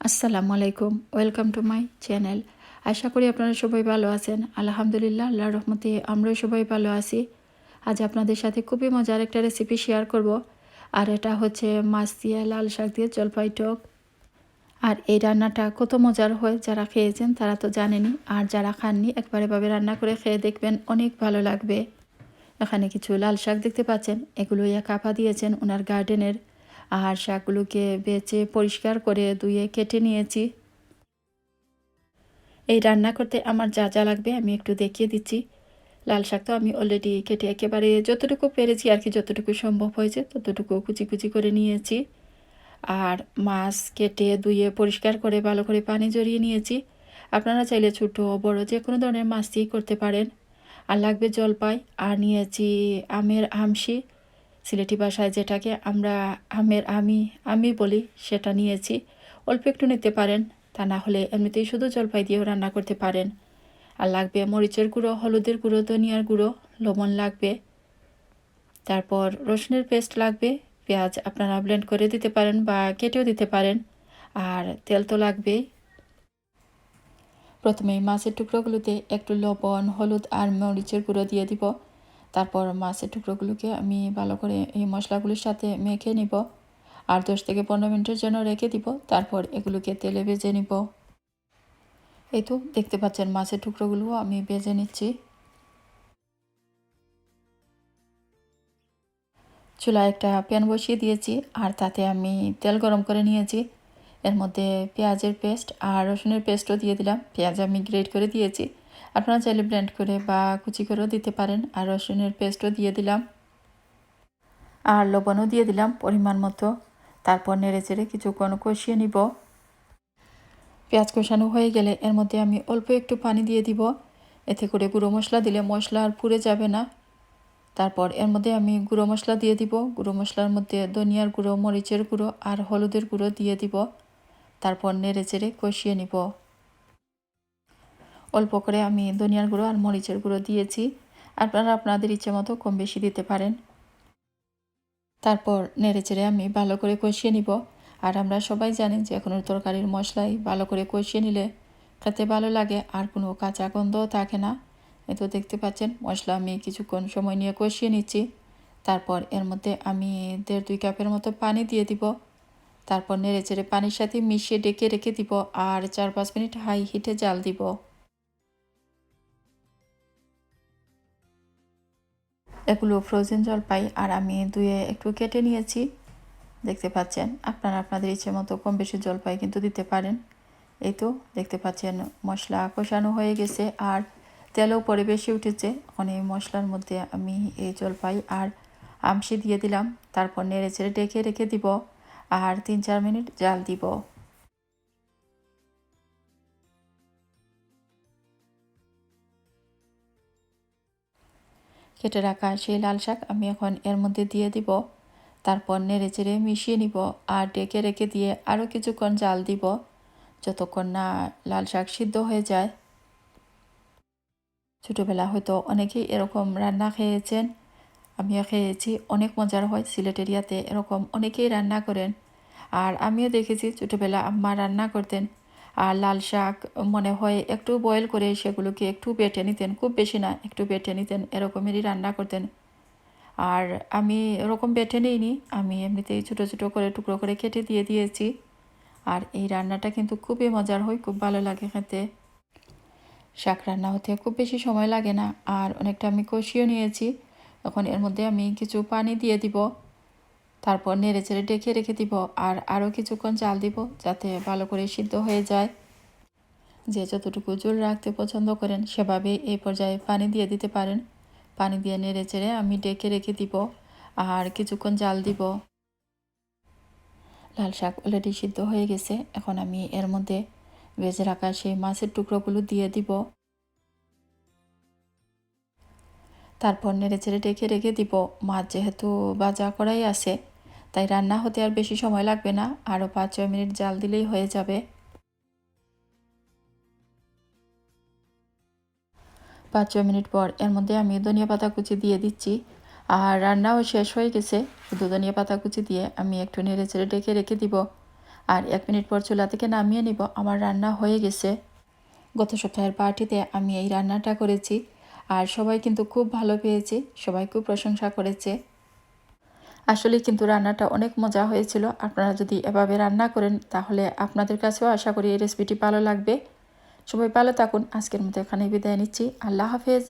আসসালামু আলাইকুম, welcome to my channel. আশা করি আপনারা সবাই ভালো আছেন। আলহামদুলিল্লাহ, আল্লাহর রহমতে আমরাও সবাই ভালো আছি। আজ আপনাদের সাথে খুবই মজার একটা রেসিপি শেয়ার করব। আর এটা হচ্ছে মাছ দিয়ে লাল শাক দিয়ে জলপাই টক। আর এই রান্নাটা কত মজার হয়, যারা খেয়েছেন তারা তো জানেনই, আর যারা খাননি একবার এভাবে রান্না করে খেয়ে দেখবেন, অনেক ভালো লাগবে। এখানে কিছু লাল শাক দেখতে পাচ্ছেন, এগুলো এক আপা দিয়েছেন ওনার গার্ডেনের। আর শাকগুলোকে বেছে পরিষ্কার করে ধুয়ে কেটে নিয়েছি। এই রান্না করতে আমার যা যা লাগবে আমি একটু দেখিয়ে দিচ্ছি। লাল শাক তো আমি অলরেডি কেটে একেবারে যতটুকু পেরেছি আর কি, যতটুকু সম্ভব হয়েছে ততটুকু কুচি কুচি করে নিয়েছি। আর মাছ কেটে ধুয়ে পরিষ্কার করে ভালো করে পানি ঝরিয়ে নিয়েছি। আপনারা চাইলে ছোটো বড় যে কোনো ধরনের মাছ দিয়েই করতে পারেন। আর লাগবে জলপাই, আর নিয়েছি আমের আমশি, সিলেটি ভাষায় যেটাকে আমরা আমের আমি বলি, সেটা নিয়েছি। অল্প একটু নিতে পারেন, তা না হলে এমনিতেই শুধু জলপাই দিয়েও রান্না করতে পারেন। আর লাগবে মরিচের গুঁড়ো, হলুদের গুঁড়ো, ধনিয়ার গুঁড়ো, লবণ লাগবে। তারপর রসুনের পেস্ট লাগবে, পেঁয়াজ আপনারা ব্লেন্ড করে দিতে পারেন বা কেটেও দিতে পারেন। আর তেল তো লাগবেই। প্রথমে মাছের টুকরোগুলোতে একটু লবণ, হলুদ আর মরিচের গুঁড়ো দিয়ে দিব। তারপর মাছের টুকরোগুলোকে আমি ভালো করে এই মশলাগুলোর সাথে মেখে নিব। আর 10 থেকে 15 মিনিটের জন্য রেখে দিব। তারপর এগুলোকে তেলে ভেজে নিব। এই তো দেখতে পাচ্ছেন মাছের টুকরোগুলো আমি ভেজে নিচ্ছি। চুলায় একটা প্যান বসিয়ে দিয়েছি, আর তাতে আমি তেল গরম করে নিয়েছি। এর মধ্যে পেঁয়াজের পেস্ট আর রসুনের পেস্টও দিয়ে দিলাম। পেঁয়াজ আমি গ্রেট করে দিয়েছি, আপনারা চাইলে ব্লেন্ড করে বা কুচি করেও দিতে পারেন। আর রসুনের পেস্টও দিয়ে দিলাম, আর লবণও দিয়ে দিলাম পরিমাণ মতো। তারপর নেড়ে চেড়ে কিছুক্ষণ কষিয়ে নিব। পেঁয়াজ কষানো হয়ে গেলে এর মধ্যে আমি অল্প একটু পানি দিয়ে দিব, এতে করে গুঁড়ো মশলা দিলে মশলা আর পুড়ে যাবে না। তারপর এর মধ্যে আমি গুঁড়ো মশলা দিয়ে দিব। গুঁড়ো মশলার মধ্যে ধনিয়ার গুঁড়ো, মরিচের গুঁড়ো আর হলুদের গুঁড়ো দিয়ে দিব। তারপর নেড়ে চেড়ে কষিয়ে নিব। অল্প করে আমি ধনিয়ার গুঁড়ো আর মরিচের গুঁড়ো দিয়েছি, আপনারা আপনাদের ইচ্ছে মতো কম বেশি দিতে পারেন। তারপর নেড়ে চেড়ে আমি ভালো করে কষিয়ে নিব। আর আমরা সবাই জানি যে কোনো তরকারির মশলাই ভালো করে কষিয়ে নিলে খেতে ভালো লাগে, আর কোনো কাঁচা গন্ধও থাকে না। এ তো দেখতে পাচ্ছেন মশলা আমি কিছুক্ষণ সময় নিয়ে কষিয়ে নিচ্ছি। তারপর এর মধ্যে আমি 1.5-2 কাপের মতো পানি দিয়ে দিব। তারপর নেড়ে চেড়ে পানির সাথে মিশিয়ে ডেকে রেখে দিব, আর 4-5 মিনিট হাই হিটে জাল দিব। এগুলো ফ্রোজেন জলপাই, আর আমি ধুয়ে একটু কেটে নিয়েছি। দেখতে পাচ্ছেন আপনারা আপনাদের ইচ্ছে মতো কম বেশি জলপাই কিন্তু দিতে পারেন। এই তো দেখতে পাচ্ছেন মশলা কষানো হয়ে গেছে, আর তেলও পরে বেশি উঠেছে। এখন এই মশলার মধ্যে আমি এই জলপাই আর আমশি দিয়ে দিলাম। তারপর নেড়ে চেড়ে ডেকে রেখে দিব, আর 3-4 মিনিট জাল দিব। কেটে রাখা সেই লাল শাক আমি এখন এর মধ্যে দিয়ে দিব। তারপর নেড়ে চেড়ে মিশিয়ে নিব, আর ডেকে রেখে দিয়ে আরও কিছুক্ষণ জাল দিব, যতক্ষণ না লাল শাক সিদ্ধ হয়ে যায়। ছোটোবেলা হয়তো অনেকেই এরকম রান্না খেয়েছেন, আমিও খেয়েছি, অনেক মজার হয়। সিলেট এরিয়াতে এরকম অনেকেই রান্না করেন। আর আমিও দেখেছি ছোটোবেলা আম্মা রান্না করতেন। আর লাল শাক মনে হয় একটু বয়েল করে সেগুলোকে একটু বেটে নিতেন, খুব বেশি না, একটু বেটে নিতেন, এরকমেরই রান্না করতেন। আর আমি ওরকম বেটে নিইনি, আমি এমনিতেই ছোটো ছোটো করে টুকরো করে কেটে দিয়ে দিয়েছি। আর এই রান্নাটা কিন্তু খুবই মজার হয়, খুব ভালো লাগে খেতে। শাক রান্না হতে খুব বেশি সময় লাগে না, আর অনেকটা আমি কষিয়ে নিয়েছি। এখন এর মধ্যে আমি কিছু পানি দিয়ে দিব। তারপর নেড়ে চেড়ে ডেকে রেখে দিব, আর আরও কিছুক্ষণ জাল দিব যাতে ভালো করে সিদ্ধ হয়ে যায়। যে যতটুকু ঝোল রাখতে পছন্দ করেন সেভাবে এই পর্যায়ে পানি দিয়ে দিতে পারেন। পানি দিয়ে নেড়ে চেড়ে আমি ডেকে রেখে দিব, আর কিছুক্ষণ জাল দিব। লাল শাক অলরেডি সিদ্ধ হয়ে গেছে। এখন আমি এর মধ্যে ভেজে রাখা সেই মাছের টুকরোগুলো দিয়ে দিব। তারপর নেড়ে চেড়ে ডেকে রেখে দিব। মাছ যেহেতু ভাজা করাই আছে, তাই রান্না হতে আর বেশি সময় লাগবে না, আরও 5-6 মিনিট জাল দিলেই হয়ে যাবে। 5-6 মিনিট পর এর মধ্যে আমি ধনিয়া পাতা কুচি দিয়ে দিচ্ছি। আর রান্নাও শেষ হয়ে গেছে, শুধু ধনিয়া পাতা কুচি দিয়ে আমি একটু নেড়ে চেড়ে ডেকে রেখে দিব। আর 1 মিনিট পর চুলা থেকে নামিয়ে নিব। আমার রান্না হয়ে গেছে। গত সপ্তাহের পার্টিতে আমি এই রান্নাটা করেছি আর সবাই কিন্তু খুব ভালো পেয়েছে, সবাই খুব প্রশংসা করেছে। আসলে কিন্তু রান্নাটা অনেক মজা হয়েছিল। আপনারা যদি এভাবে রান্না করেন তাহলে আপনাদের কাছেও আশা করি এই রেসিপিটি ভালো লাগবে। সবাই ভালো থাকুন। আজকের মতো এখানেই বিদায় নিচ্ছি। আল্লাহ হাফেজ।